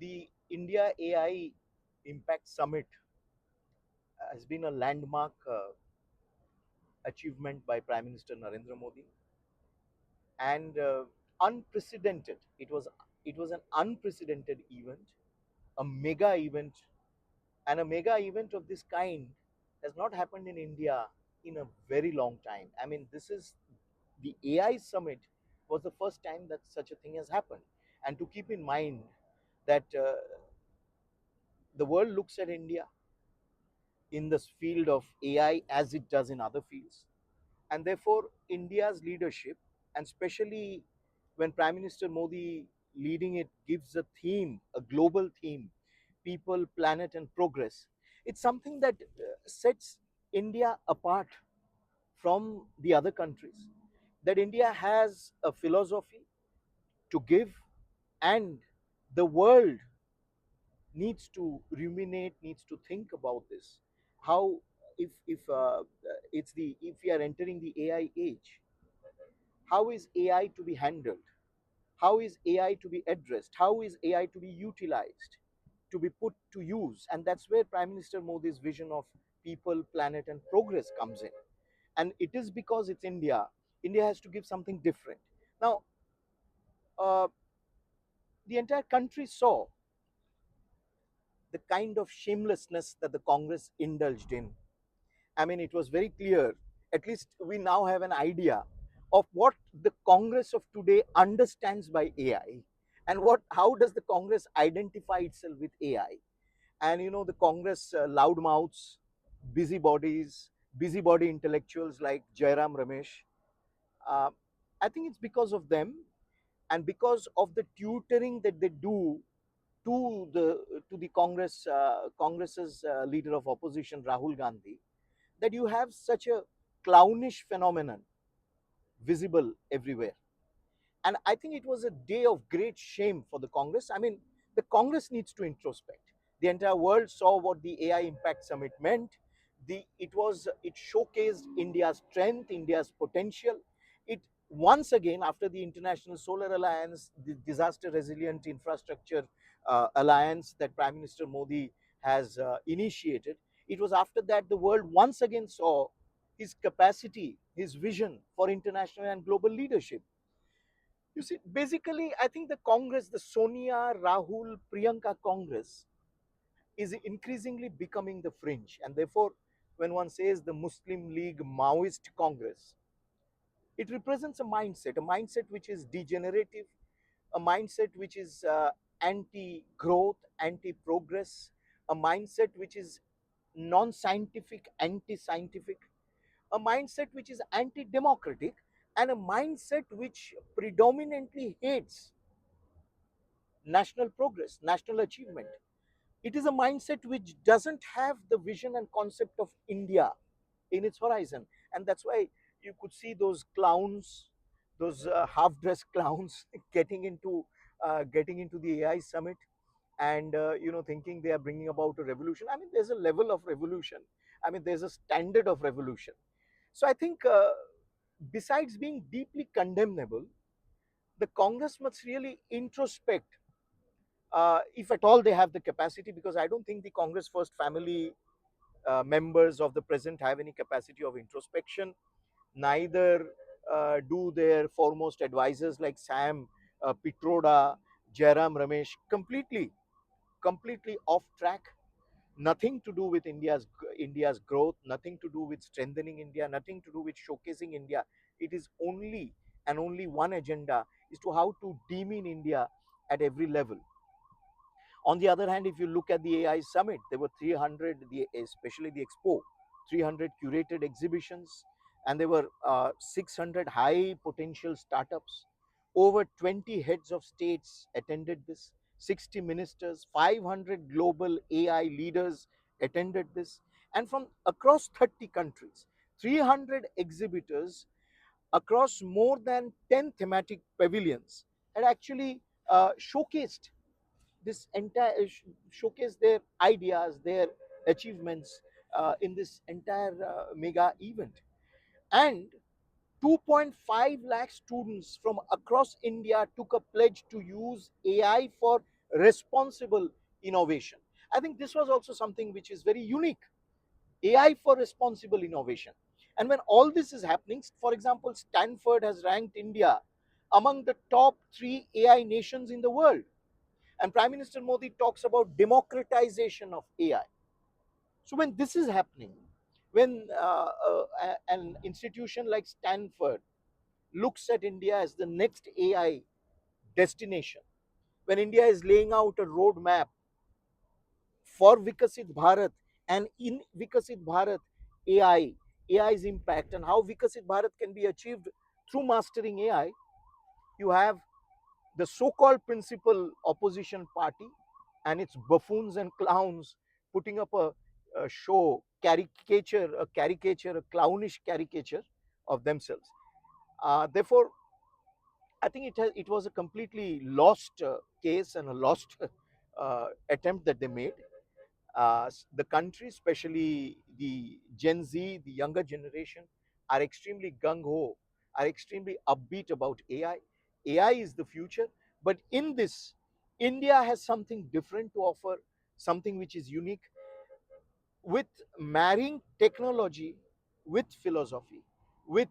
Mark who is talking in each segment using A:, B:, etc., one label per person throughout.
A: The India AI Impact Summit has been a landmark achievement by Prime Minister Narendra Modi and unprecedented. It was an unprecedented event, a mega event, and a mega event of this kind has not happened in India in a very long time. I mean, this is the AI Summit was the first time that such a thing has happened. And to keep in mind that the world looks at India in this field of AI as it does in other fields. And therefore, India's leadership, and especially when Prime Minister Modi leading it gives a theme, a global theme, people, planet, and progress, it's something that sets India apart from the other countries. That India has a philosophy to give, and the world needs to ruminate, needs to think about this. How, if it's the if we are entering the AI age, how is AI to be handled? How is AI to be addressed? How is AI to be utilized, to be put to use? And that's where Prime Minister Modi's vision of people, planet, and progress comes in. And it is because it's India. India has to give something different. Now, uh, the entire country saw the kind of shamelessness that the Congress indulged in. I mean, it was very clear. At least we now have an idea of what the Congress of today understands by AI, and how does the Congress identify itself with AI. And the Congress loudmouths, busybodies, busybody intellectuals like Jairam Ramesh. Uh, I think it's because of them and because of the tutoring that they do to the Congress's leader of opposition Rahul Gandhi, that you have such a clownish phenomenon visible everywhere. And I think it was a day of great shame for the Congress. I mean, the Congress needs to introspect. The entire world saw what the AI Impact Summit meant. It showcased India's strength, India's potential. It once again, after the International Solar Alliance, the Disaster Resilient Infrastructure Alliance that Prime Minister Modi has initiated, it was after that the world once again saw his capacity, his vision for international and global leadership. You see, basically, I think the Congress, the Sonia, Rahul, Priyanka Congress, is increasingly becoming the fringe. And therefore, when one says the Muslim League Maoist Congress, it represents a mindset which is degenerative, a mindset which is anti growth, anti progress, a mindset which is non scientific, anti scientific, a mindset which is anti democratic, and a mindset which predominantly hates national progress, national achievement. It is a mindset which doesn't have the vision and concept of India in its horizon. And that's why you could see those clowns, those half-dressed clowns getting into the AI summit and thinking they are bringing about a revolution. I mean, there's a level of revolution. I mean, there's a standard of revolution. So I think besides being deeply condemnable, the Congress must really introspect, if at all they have the capacity, because I don't think the Congress First Family members of the present have any capacity of introspection. Neither do their foremost advisors like Sam Pitroda, Jairam Ramesh, completely off track. Nothing to do with India's growth, nothing to do with strengthening India, nothing to do with showcasing India. It is only and only one agenda, is to how to demean India at every level. On the other hand, if you look at the AI Summit, there were 300, especially the Expo, 300 curated exhibitions, and there were 600 high potential startups. Over 20 heads of states attended this, 60 ministers, 500 global AI leaders attended this, and from across 30 countries, 300 exhibitors across more than 10 thematic pavilions had actually showcased this entire showcase their ideas, their achievements in this entire mega event. And 2.5 lakh students from across India took a pledge to use AI for responsible innovation. I think this was also something which is very unique. AI for responsible innovation. And when all this is happening, for example, Stanford has ranked India among the top 3 AI nations in the world. And Prime Minister Modi talks about democratization of AI. So when this is happening, when an institution like Stanford looks at India as the next AI destination, when India is laying out a roadmap for Vikasit Bharat, and in Vikasit Bharat, AI, AI's impact, and how Vikasit Bharat can be achieved through mastering AI, you have the so-called principal opposition party and its buffoons and clowns putting up a show, a clownish caricature of themselves. Therefore, I think it was a completely lost case and a lost attempt that they made. The country, especially the Gen Z, the younger generation, are extremely gung ho, are extremely upbeat about AI. AI is the future, but in this, India has something different to offer, something which is unique, with marrying technology with philosophy, with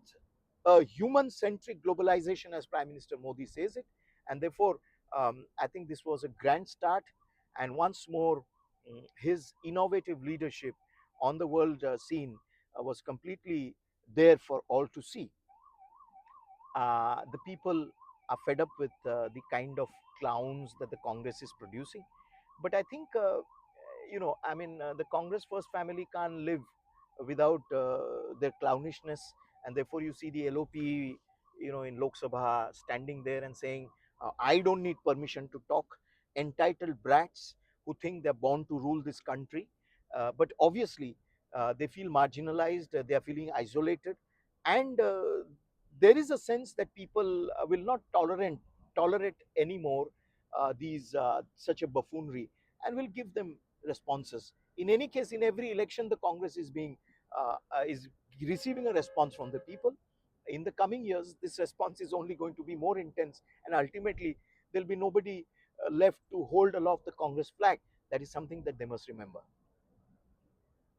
A: a human centric globalization, as Prime Minister Modi says it. And therefore, I think this was a grand start. And once more, his innovative leadership on the world scene was completely there for all to see. The people are fed up with the kind of clowns that the Congress is producing. But I think, I mean, the Congress first family can't live without their clownishness. And therefore, you see the LOP, in Lok Sabha standing there and saying, I don't need permission to talk. Entitled brats who think they're born to rule this country. But obviously, they feel marginalized, they are feeling isolated. And there is a sense that people will not tolerate anymore these such a buffoonery, and will give them responses. In any case, in every election, the Congress is receiving a response from the people. In the coming years, this response is only going to be more intense, and ultimately, there'll be nobody left to hold aloft the Congress flag. That is something that they must remember.